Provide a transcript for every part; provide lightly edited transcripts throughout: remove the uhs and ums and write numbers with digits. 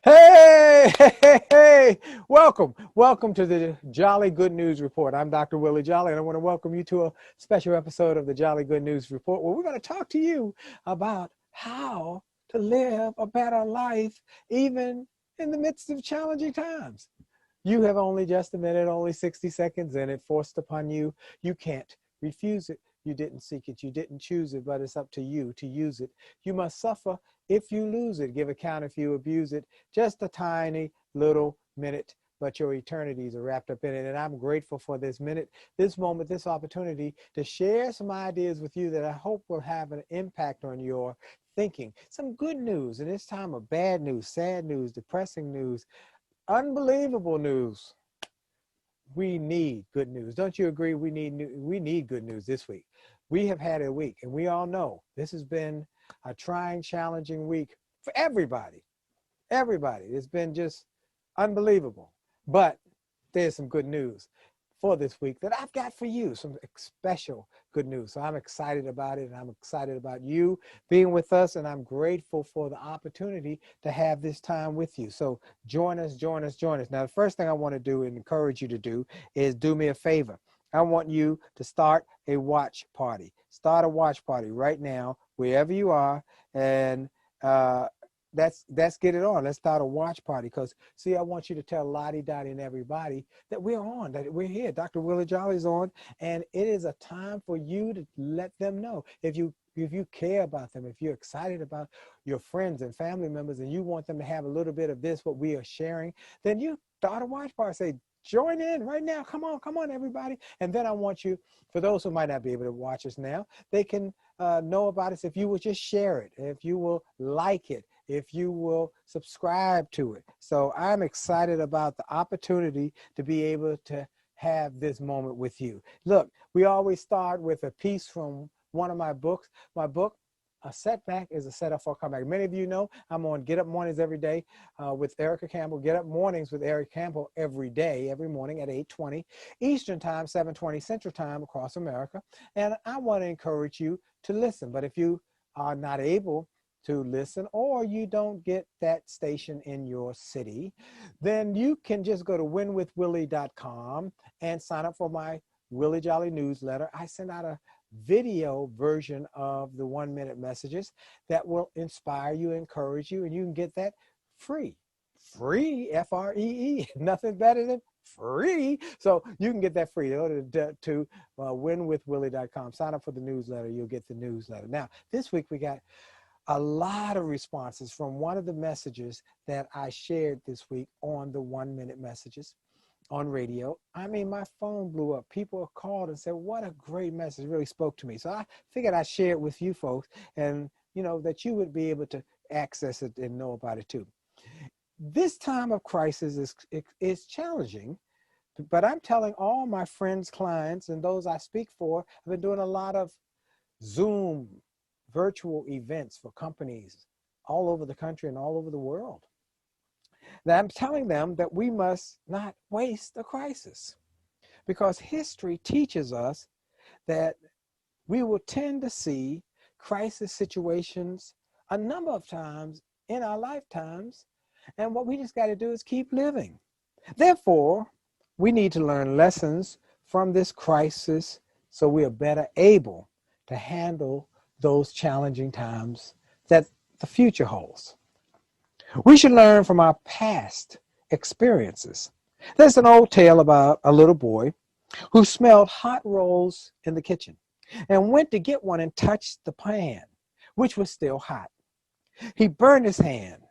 Hey, hey, hey, hey, welcome to the Jolly Good News Report. I'm Dr. Willie Jolley, and I want to welcome you to a special episode of the Jolly Good News Report, where we're going to talk to you about how to live a better life, even in the midst of challenging times. You have only just a minute, only 60 seconds, and it forced upon you. You can't refuse it. You didn't seek it. You didn't choose it, but it's up to you to use it. You must suffer if you lose it. Give account if you abuse it. Just a tiny little minute, but your eternities are wrapped up in it. And I'm grateful for this minute, this moment, this opportunity to share some ideas with you that I hope will have an impact on your thinking. Some good news in this time of bad news, sad news, depressing news, unbelievable news. We need good news. Don't you agree? We need good news this week. We have had a week, and we all know this has been a trying, challenging week for everybody. Everybody. It's been just unbelievable. But there's some good news for this week that I've got for you, some special good news. So I'm excited about it, and I'm excited about you being with us, and I'm grateful for the opportunity to have this time with you. So join us, join us, join us. Now, the first thing I want to do and encourage you to do is do me a favor. I want you to start a watch party. Start a watch party right now, wherever you are, and let's get it on. Let's start a watch party, because see, I want you to tell Lottie, Dottie, and everybody that we're on, that we're here. Dr. Willie Jolley's on, and it is a time for you to let them know. If you care about them, if you're excited about your friends and family members, and you want them to have a little bit of this, what we are sharing, then you start a watch party. Say, join in right now. Come on, everybody. And then I want you, for those who might not be able to watch us now, they can know about us if you will just share it, if you will like it, if you will subscribe to it. So I'm excited about the opportunity to be able to have this moment with you. Look, we always start with a piece from one of my books. My book, A Setback is a Setup for a Comeback. Many of you know I'm on Get Up Mornings every day with Erica Campbell. Get Up Mornings with Erica Campbell every day, every morning at 8:20 Eastern Time, 7:20 Central Time across America. And I want to encourage you to listen. But if you are not able to listen, or you don't get that station in your city, then you can just go to winwithwillie.com and sign up for my Willie Jolley newsletter. I send out a video version of the 1-minute messages that will inspire you, encourage you, and you can get that free. Free, F-R-E-E, nothing better than free. So you can get that free. Go to winwithwillie.com, sign up for the newsletter, you'll get the newsletter. Now, this week we got a lot of responses from one of the messages that I shared this week on the 1-minute messages on radio. I mean, my phone blew up. People called and said, what a great message. It really spoke to me. So I figured I'd share it with you folks, and you know, that you would be able to access it and know about it too. This time of crisis is challenging, but I'm telling all my friends, clients, and those I speak for, I've been doing a lot of Zoom virtual events for companies all over the country and all over the world. Now, I'm telling them that we must not waste a crisis, because history teaches us that we will tend to see crisis situations a number of times in our lifetimes, and what we just got to do is keep living. Therefore, we need to learn lessons from this crisis so we are better able to handle those challenging times that the future holds. We should learn from our past experiences. There's an old tale about a little boy who smelled hot rolls in the kitchen and went to get one and touched the pan, which was still hot. He burned his hand,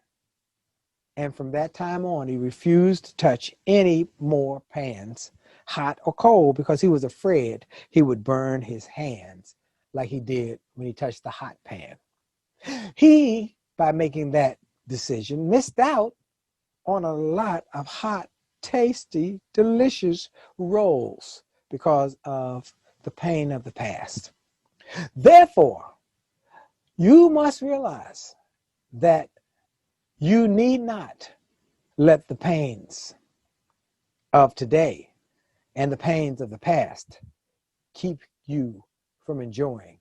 and from that time on, he refused to touch any more pans, hot or cold, because he was afraid he would burn his hands like he did when he touched the hot pan. He, by making that decision, missed out on a lot of hot, tasty, delicious rolls because of the pain of the past. Therefore, you must realize that you need not let the pains of today and the pains of the past keep you from enjoying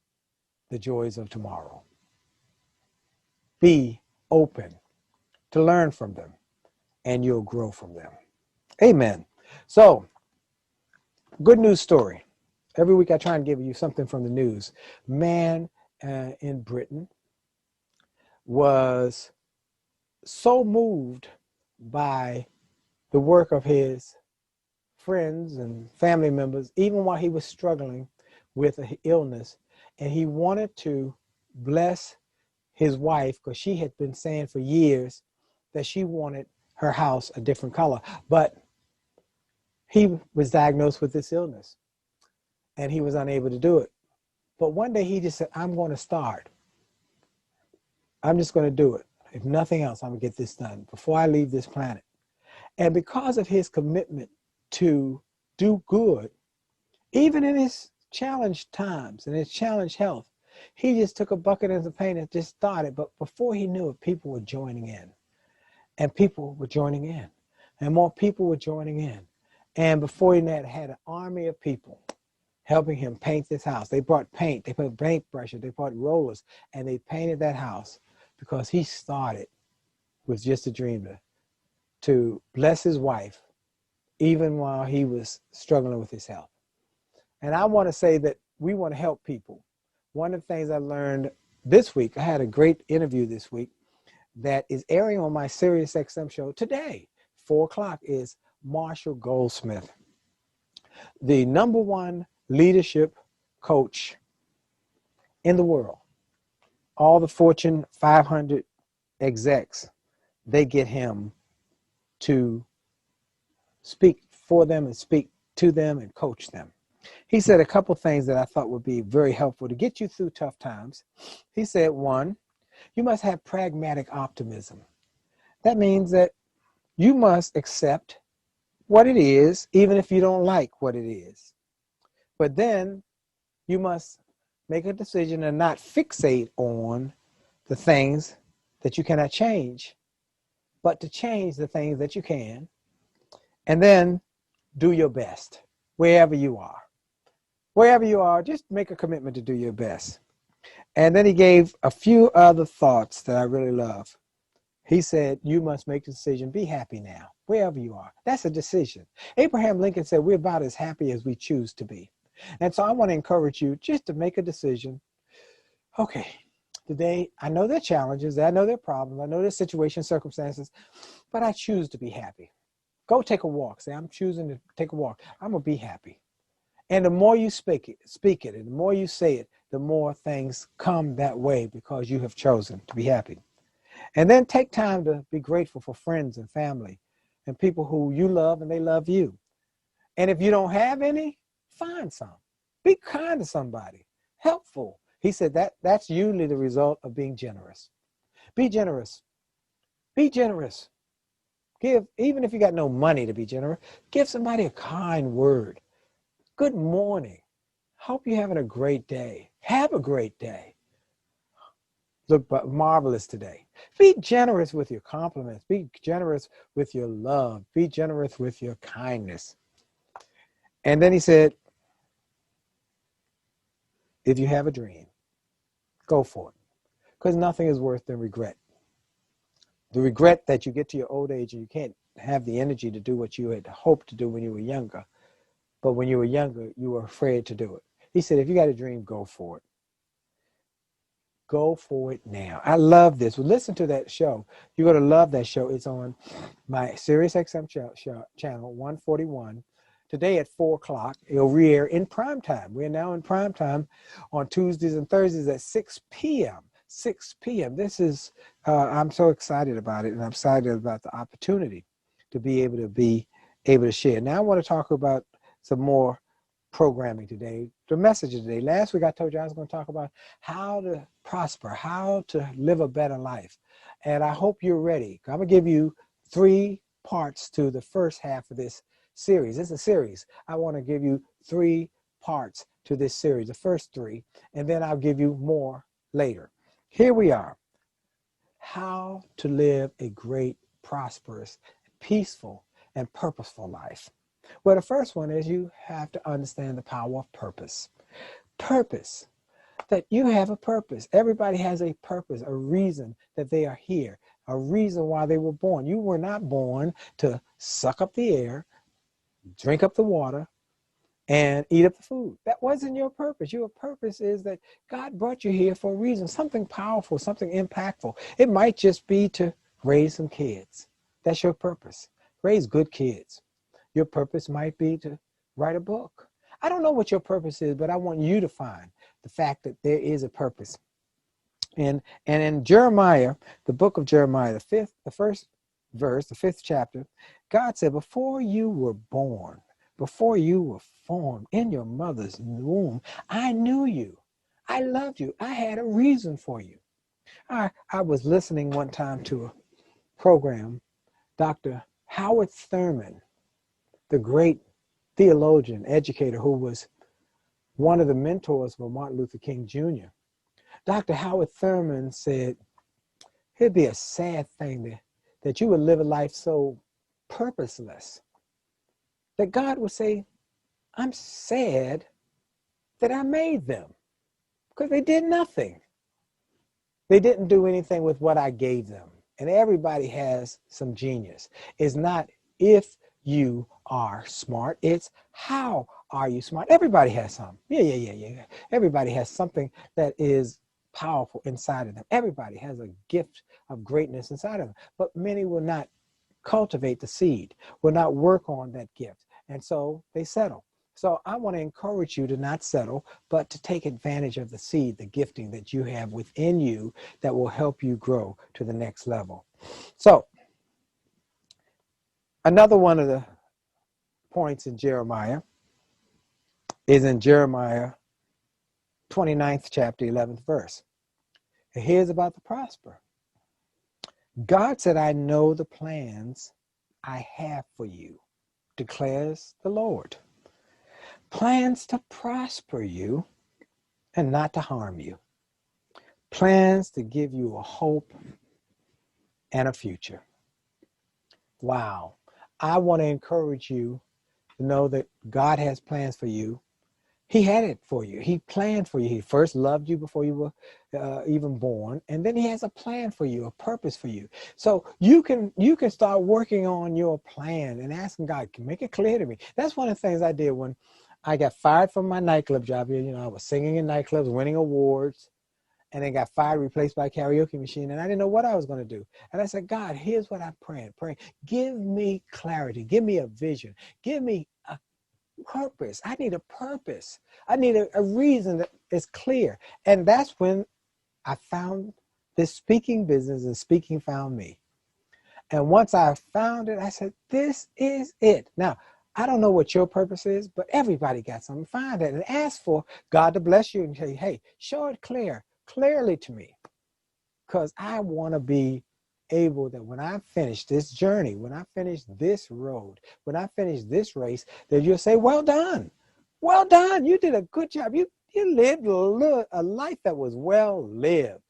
the joys of tomorrow. Be open to learn from them. and you'll grow from them. Amen. So, good news story. Every week I try and give you something from the news. Man in Britain was so moved by the work of his friends and family members, even while he was struggling with an illness, and he wanted to bless his wife because she had been saying for years that she wanted her house a different color, but he was diagnosed with this illness and he was unable to do it. But one day he just said, I'm going to start. I'm just going to do it. If nothing else, I'm going to get this done before I leave this planet. And because of his commitment to do good, even in his challenged times and his challenged health, he just took a bucket and some paint and just started. But before he knew it, people were joining in. And people were joining in. And more people were joining in. And before he had an army of people helping him paint this house. They brought paint, they put paintbrushes, they brought rollers, and they painted that house because he started with just a dream to bless his wife even while he was struggling with his health. And I want to say that we want to help people. One of the things I learned this week, I had a great interview this week that is airing on my SiriusXM show today, 4 o'clock, is Marshall Goldsmith, the #1 leadership coach in the world. All the Fortune 500 execs, they get him to speak for them and speak to them and coach them. He said a couple things that I thought would be very helpful to get you through tough times. He said, 1, you must have pragmatic optimism. That means that you must accept what it is, even if you don't like what it is. But then you must make a decision and not fixate on the things that you cannot change, but to change the things that you can. And then do your best wherever you are. Wherever you are, just make a commitment to do your best. And then he gave a few other thoughts that I really love. He said, you must make the decision, be happy now, wherever you are. That's a decision. Abraham Lincoln said, we're about as happy as we choose to be. And so I want to encourage you just to make a decision. Okay, today, I know there are challenges, I know there are problems, I know there's situations, circumstances, but I choose to be happy. Go take a walk. Say, I'm choosing to take a walk. I'm going to be happy. And the more you speak it, and the more you say it, the more things come that way because you have chosen to be happy. And then take time to be grateful for friends and family and people who you love and they love you. And if you don't have any, find some. Be kind to somebody. Helpful. He said that's usually the result of being generous. Be generous. Be generous. Give, even if you got no money to be generous, give somebody a kind word. Good morning. Hope you're having a great day. Have a great day. Look marvelous today. Be generous with your compliments. Be generous with your love. Be generous with your kindness. And then he said, if you have a dream, go for it. Because nothing is worse than regret. The regret that you get to your old age and you can't have the energy to do what you had hoped to do when you were younger. But when you were younger, you were afraid to do it. He said, if you got a dream, go for it. Go for it now. I love this. Well, listen to that show. You're going to love that show. It's on my SiriusXM channel 141. Today at 4 o'clock. It'll re-air in prime time. We're now in prime time on Tuesdays and Thursdays at 6 p.m. 6 p.m. This is, I'm so excited about it, and I'm excited about the opportunity to be able to share. Now I want to talk about some more programming today, the message today. Last week I told you I was going to talk about how to prosper, how to live a better life. And I hope you're ready. I'm going to give you 3 parts to the first half of this series. It's a series. I want to give you 3 parts to this series, the first 3, and then I'll give you more later. Here we are. How to live a great, prosperous, peaceful, and purposeful life. Well, the first one is you have to understand the power of purpose. Purpose. That you have a purpose. Everybody has a purpose, a reason that they are here. a reason why they were born. You were not born to suck up the air, drink up the water, and eat up the food. That wasn't your purpose. Your purpose is that God brought you here for a reason, something powerful, something impactful. It might just be to raise some kids. That's your purpose. Raise good kids. Your purpose might be to write a book. I don't know what your purpose is, but I want you to find the fact that there is a purpose. And in Jeremiah, the book of Jeremiah, the first verse, the 5th chapter, God said, before you were born, before you were formed in your mother's womb, I knew you. I loved you. I had a reason for you. I was listening one time to a program, Dr. Howard Thurman, the great theologian, educator, who was one of the mentors for Martin Luther King Jr. Dr. Howard Thurman said, it'd be a sad thing that you would live a life so purposeless that God would say, I'm sad that I made them because they did nothing. They didn't do anything with what I gave them. And everybody has some genius. It's not if you are smart, it's how are you smart. Everybody has some. Yeah. Everybody has something that is powerful inside of them. Everybody has a gift of greatness inside of them. But many will not cultivate the seed, will not work on that gift. And so they settle. So I want to encourage you to not settle, but to take advantage of the seed, the gifting that you have within you that will help you grow to the next level. So another one of the points in Jeremiah is in Jeremiah 29th chapter, 11th verse. And here's about the prosper. God said, I know the plans I have for you, declares the Lord. Plans to prosper you and not to harm you. Plans to give you a hope and a future. Wow. I want to encourage you to know that God has plans for you. He had it for you. He planned for you. He first loved you before you were even born. And then he has a plan for you, a purpose for you. So you can start working on your plan and asking God, make it clear to me. That's one of the things I did when I got fired from my nightclub job. You know, I was singing in nightclubs, winning awards, and then got fired, replaced by a karaoke machine. And I didn't know what I was going to do. And I said, God, here's what I'm praying. Give me clarity. Give me a vision. Give me a purpose. I need a purpose. I need a reason that is clear. And that's when I found this speaking business, and speaking found me. And once I found it, I said, this is it. Now, I don't know what your purpose is, but everybody got something. Find it and ask for God to bless you and say, hey, show it clearly to me. Because I want to be able that when I finish this journey, when I finish this road, when I finish this race, that you'll say, well done. Well done. You did a good job. You lived a life that was well lived.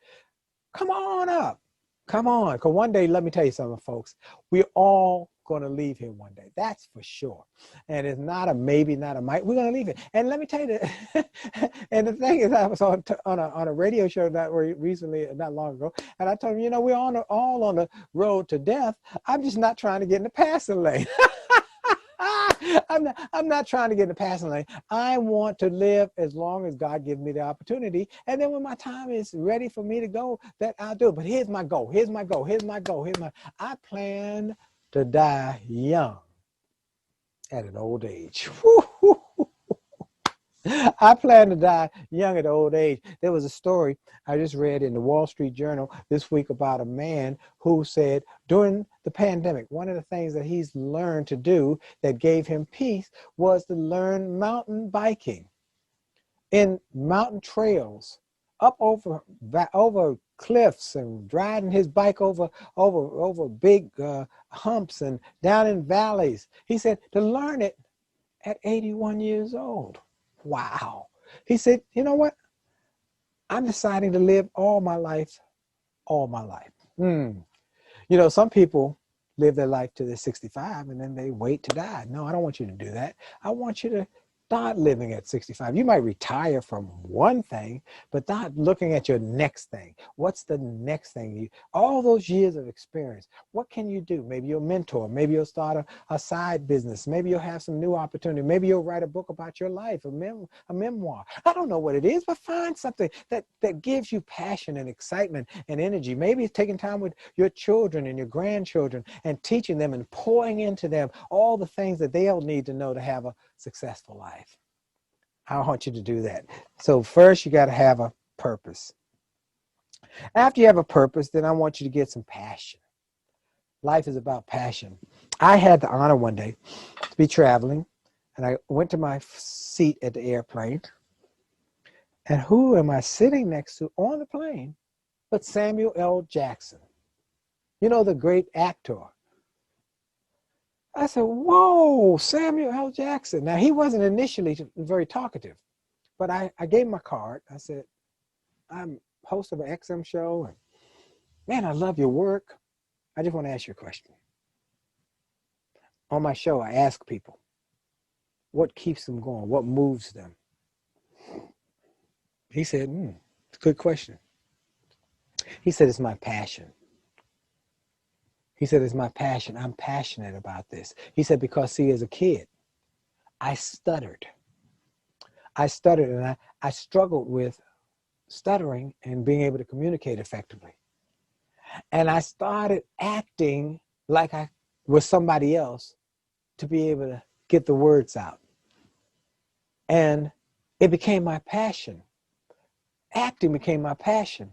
Come on up. Come on. Because one day, let me tell you something, folks. We're all going to leave here one day. That's for sure. And it's not a maybe, not a might. We're going to leave it. And let me tell you that. And the thing is, I was on a radio show not long ago, and I told him, you know, we're all on the road to death. I'm just not trying to get in the passing lane. I'm not trying to get in the passing lane. I want to live as long as God gives me the opportunity. And then when my time is ready for me to go, that I'll do it. But here's my goal. I plan to die young at an old age. I plan to die young at old age. There was a story I just read in the Wall Street Journal this week about a man who said during the pandemic, one of the things that he's learned to do that gave him peace was to learn mountain biking in mountain trails, up over cliffs, and riding his bike over big humps and down in valleys. He said to learn it at 81 years old. Wow. He said, you know what? I'm deciding to live all my life. You know, some people live their life to their 65 and then they wait to die. No, I don't want you to do that. I want you to Start living at 65. You might retire from one thing, but start looking at your next thing. What's the next thing? All those years of experience, what can you do? Maybe you'll mentor. Maybe you'll start a side business. Maybe you'll have some new opportunity. Maybe you'll write a book about your life, a memoir. I don't know what it is, but find something that gives you passion and excitement and energy. Maybe it's taking time with your children and your grandchildren and teaching them and pouring into them all the things that they'll need to know to have a successful life. I want you to do that. So first, you got to have a purpose. After you have a purpose, then I want you to get some passion. Life is about passion. I had the honor one day to be traveling, and I went to my seat at the airplane, and who am I sitting next to on the plane but Samuel L. Jackson? You know, the great actor. I said, whoa, Samuel L. Jackson. Now, he wasn't initially very talkative, but I gave him my card. I said, I'm host of an XM show, and man, I love your work. I just want to ask you a question. On my show, I ask people, what keeps them going? What moves them? He said, it's a good question. He said, it's my passion. He said, it's my passion. I'm passionate about this. He said, because see, as a kid, I stuttered. And I struggled with stuttering and being able to communicate effectively. And I started acting like I was somebody else to be able to get the words out. And it became my passion. Acting became my passion.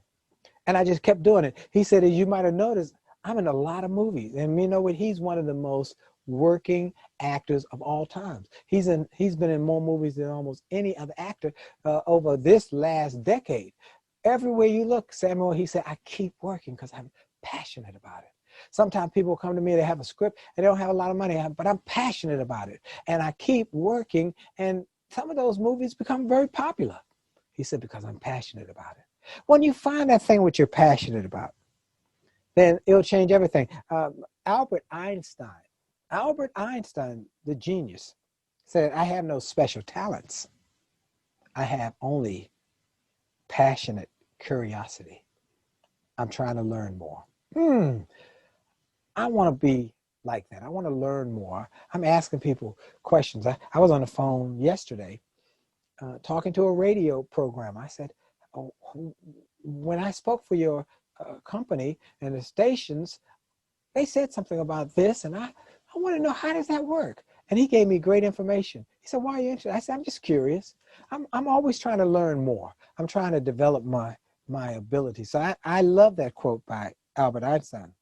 And I just kept doing it. He said, as you might have noticed, I'm in a lot of movies. And you know what? He's one of the most working actors of all times. He's been in more movies than almost any other actor over this last decade. Everywhere you look, Samuel, he said, I keep working because I'm passionate about it. Sometimes people come to me, they have a script and they don't have a lot of money, but I'm passionate about it. And I keep working, and some of those movies become very popular. He said, because I'm passionate about it. When you find that thing which you're passionate about, then it'll change everything. Albert Einstein, the genius, said, I have no special talents. I have only passionate curiosity. I'm trying to learn more. I want to be like that. I want to learn more. I'm asking people questions. I was on the phone yesterday talking to a radio program. I said, when I spoke for your company and the stations, they said something about this, and I want to know, how does that work? And he gave me great information. He said, why are you interested? I said, I'm just curious. I'm always trying to learn more. I'm trying to develop my ability. So I love that quote by Albert Einstein.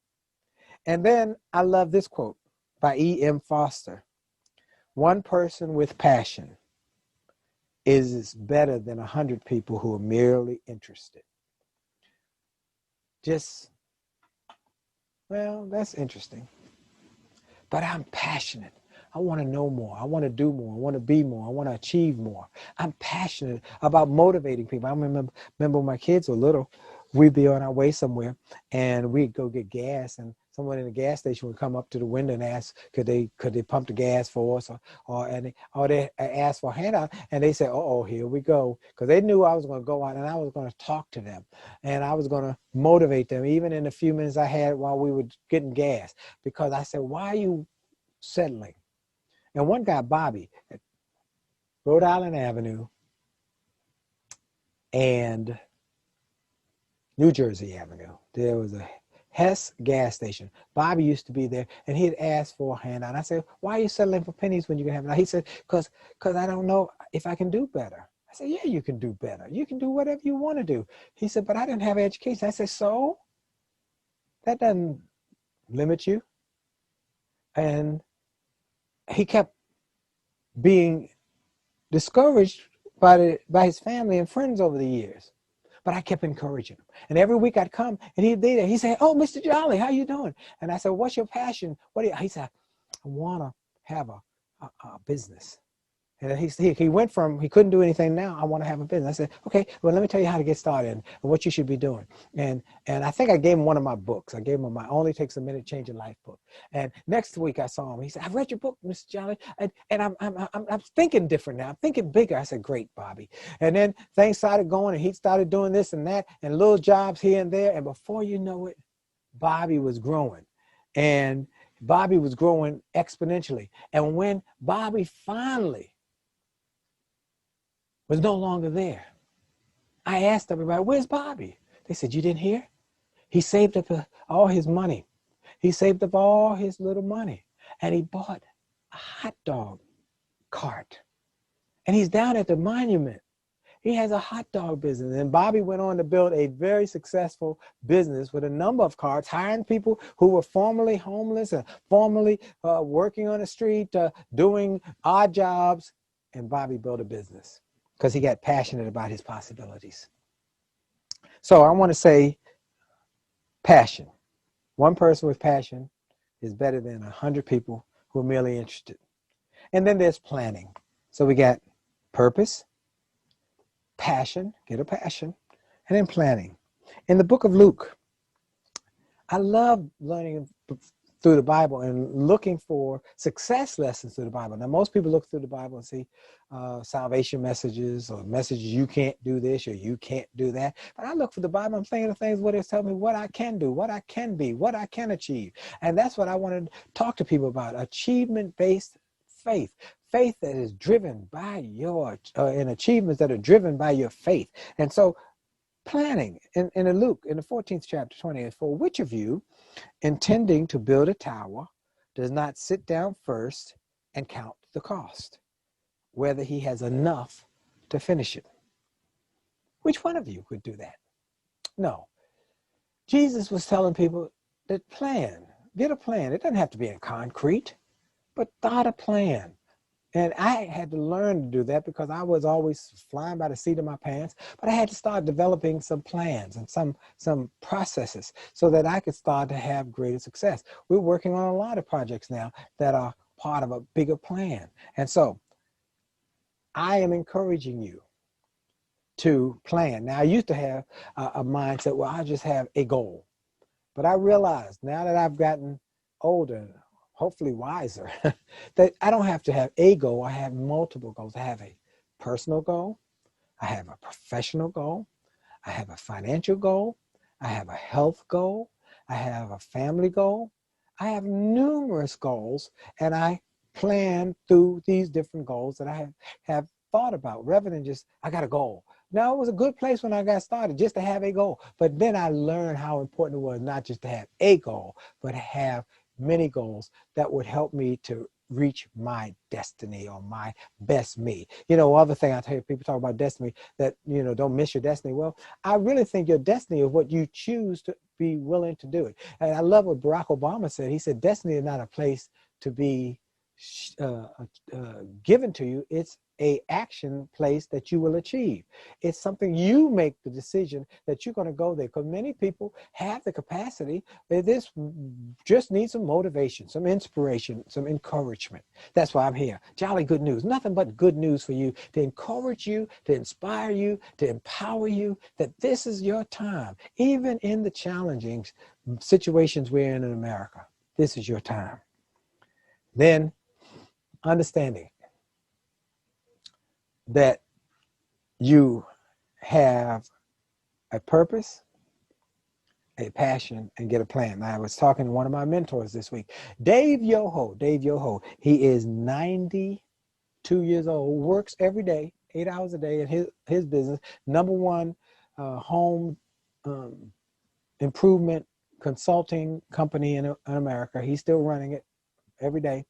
And then I love this quote by E.M. Foster. One person with passion is better than 100 people who are merely interested. Well, that's interesting. But I'm passionate. I want to know more. I want to do more. I want to be more. I want to achieve more. I'm passionate about motivating people. I remember when my kids were little, we'd be on our way somewhere and we'd go get gas, and someone in the gas station would come up to the window and ask, could they pump the gas for us, or they ask for a handout, and they said, oh, here we go, because they knew I was going to go out and I was going to talk to them and I was going to motivate them, even in the few minutes I had while we were getting gas, because I said, why are you settling? And one guy, Bobby, at Rhode Island Avenue and New Jersey Avenue, there was a Hess gas station. Bobby used to be there, and he'd ask for a handout. I said, why are you settling for pennies when you can have it? He said, because I don't know if I can do better. I said, yeah, you can do better. You can do whatever you want to do. He said, but I didn't have education. I said, so? That doesn't limit you. And he kept being discouraged by his family and friends over the years. But I kept encouraging him. And every week I'd come and he'd be there. He'd say, oh, Mr. Jolley, how you doing? And I said, what's your passion? He said, I want to have a business. And he went from, he couldn't do anything now. I want to have a business. I said, okay, well, let me tell you how to get started and what you should be doing. And I think I gave him one of my books. I gave him my Only Takes a Minute Change Your Life book. And next week I saw him. He said, I've read your book, Mr. Jolley, and I'm thinking different now. I'm thinking bigger. I said, great, Bobby. And then things started going, and he started doing this and that, and little jobs here and there. And before you know it, Bobby was growing. And Bobby was growing exponentially. And when Bobby finally was no longer there, I asked everybody, where's Bobby? They said, you didn't hear? He saved up all his money. He saved up all his little money, and he bought a hot dog cart. And he's down at the monument. He has a hot dog business. And Bobby went on to build a very successful business with a number of carts, hiring people who were formerly homeless and formerly working on the street, doing odd jobs. And Bobby built a business because he got passionate about his possibilities. So I want to say passion. One person with passion is better than 100 people who are merely interested. And then there's planning. So we got purpose, passion, get a passion, and then planning. In the book of Luke, I love learning through the Bible and looking for success lessons through the Bible. Now, most people look through the Bible and see salvation messages or messages, you can't do this or you can't do that. But I look for the Bible, I'm thinking of things where it's telling me what I can do, what I can be, what I can achieve. And that's what I want to talk to people about, achievement-based faith. Faith that is driven by your, and achievements that are driven by your faith. And so planning in Luke, in the 14th chapter, 20th, for which of you, intending to build a tower, does not sit down first and count the cost, whether he has enough to finish it? Which one of you would do that? No. Jesus was telling people that plan, get a plan. It doesn't have to be in concrete, but start a plan. And I had to learn to do that because I was always flying by the seat of my pants, but I had to start developing some plans and some processes so that I could start to have greater success. We're working on a lot of projects now that are part of a bigger plan. And so I am encouraging you to plan. Now, I used to have a mindset where I just have a goal, but I realized now that I've gotten older, hopefully wiser, that I don't have to have a goal. I have multiple goals. I have a personal goal. I have a professional goal. I have a financial goal. I have a health goal. I have a family goal. I have numerous goals, and I plan through these different goals that I have thought about rather than just, I got a goal. Now, it was a good place when I got started just to have a goal, but then I learned how important it was not just to have a goal, but to have many goals that would help me to reach my destiny or my best me. You know, other thing I tell you, people talk about destiny, that, you know, don't miss your destiny. Well, I really think your destiny is what you choose to be willing to do it. And I love what Barack Obama said. He said, destiny is not a place to be given to you. It's a action place that you will achieve. It's something you make the decision that you're going to go there, because many people have the capacity. This just needs some motivation, some inspiration, some encouragement. That's why I'm here. Jolly good news. Nothing but good news for you, to encourage you, to inspire you, to empower you, that this is your time. Even in the challenging situations we're in America, this is your time. Then understanding that you have a purpose, a passion, and get a plan. Now, I was talking to one of my mentors this week, Dave Yoho. Dave Yoho, he is 92 years old, works every day, 8 hours a day in his business, #1 home improvement consulting company in America. He's still running it every day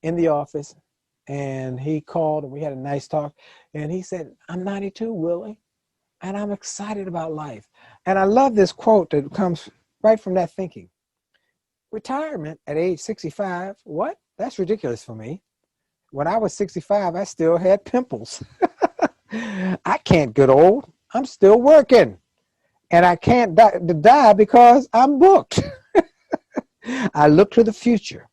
in the office. And he called and we had a nice talk. And he said, I'm 92, Willie, and I'm excited about life. And I love this quote that comes right from that thinking. Retirement at age 65, what? That's ridiculous for me. When I was 65, I still had pimples. I can't get old. I'm still working. And I can't die because I'm booked. I look to the future,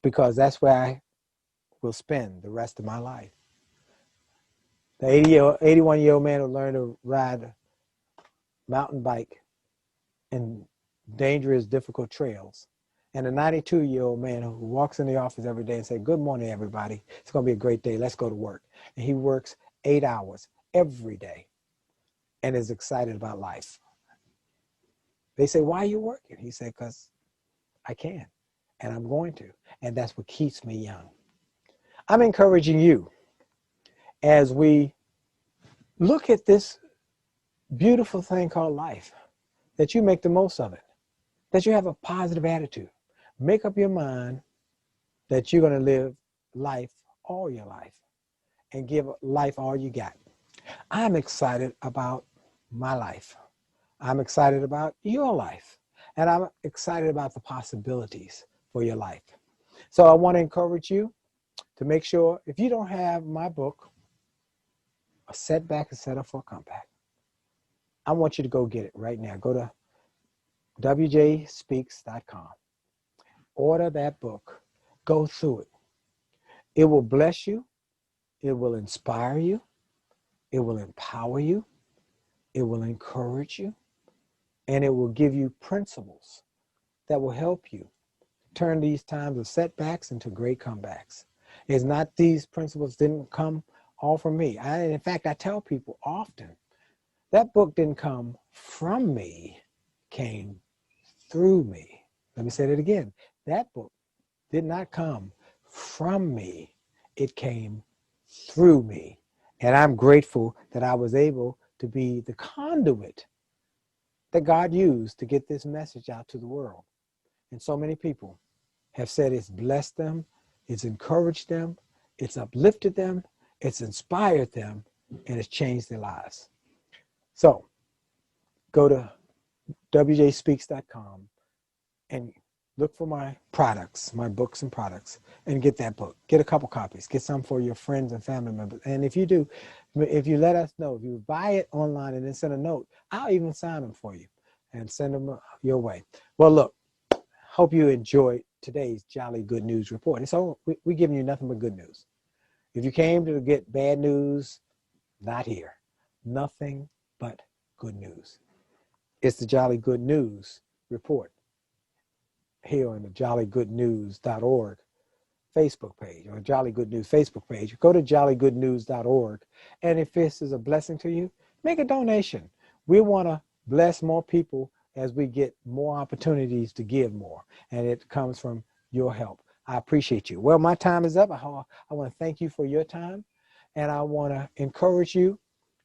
because that's where I will spend the rest of my life. The 81-year-old man who learned to ride a mountain bike in dangerous, difficult trails. And a 92-year-old man who walks in the office every day and says, good morning, everybody. It's going to be a great day. Let's go to work. And he works 8 hours every day and is excited about life. They say, why are you working? He said, because I can, and I'm going to. And that's what keeps me young. I'm encouraging you as we look at this beautiful thing called life, that you make the most of it, that you have a positive attitude. Make up your mind that you're going to live life all your life and give life all you got. I'm excited about my life. I'm excited about your life. And I'm excited about the possibilities for your life. So I want to encourage you to make sure, if you don't have my book, A Setback is Set Up for a Comeback, I want you to go get it right now. Go to wjspeaks.com. Order that book. Go through it. It will bless you. It will inspire you. It will empower you. It will encourage you. And it will give you principles that will help you turn these times of setbacks into great comebacks. It's not, these principles didn't come all from me. In fact, I tell people often, that book didn't come from me, came through me. Let me say that again. That book did not come from me. It came through me. And I'm grateful that I was able to be the conduit that God used to get this message out to the world. And so many people have said it's blessed them, it's encouraged them, it's uplifted them, it's inspired them, and it's changed their lives. So go to wjspeaks.com and look for my products, my books and products, and get that book. Get a couple copies. Get some for your friends and family members. And if you do, if you let us know, if you buy it online and then send a note, I'll even sign them for you and send them your way. Well, look, hope you enjoyed today's Jolly Good News Report. And so we're giving you nothing but good news. If you came to get bad news, not here. Nothing but good news. It's the Jolly Good News Report here on the jollygoodnews.org Facebook page, or Jolly Good News Facebook page. Go to jollygoodnews.org. And if this is a blessing to you, make a donation. We want to bless more people as we get more opportunities to give more. And it comes from your help. I appreciate you. Well, my time is up. I want to thank you for your time. And I want to encourage you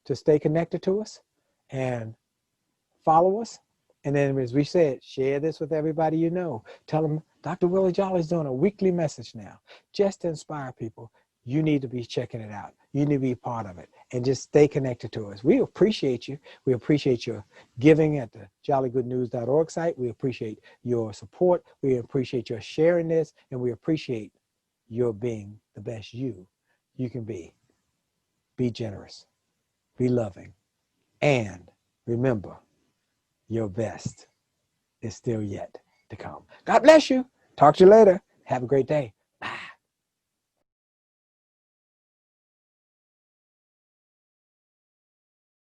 to stay connected to us and follow us. And then, as we said, share this with everybody you know. Tell them Dr. Willie Jolley is doing a weekly message now just to inspire people. You need to be checking it out. You need to be part of it. And just stay connected to us. We appreciate you. We appreciate your giving at the jollygoodnews.org site. We appreciate your support. We appreciate your sharing this. And we appreciate your being the best you can be. Be generous. Be loving. And remember, your best is still yet to come. God bless you. Talk to you later. Have a great day.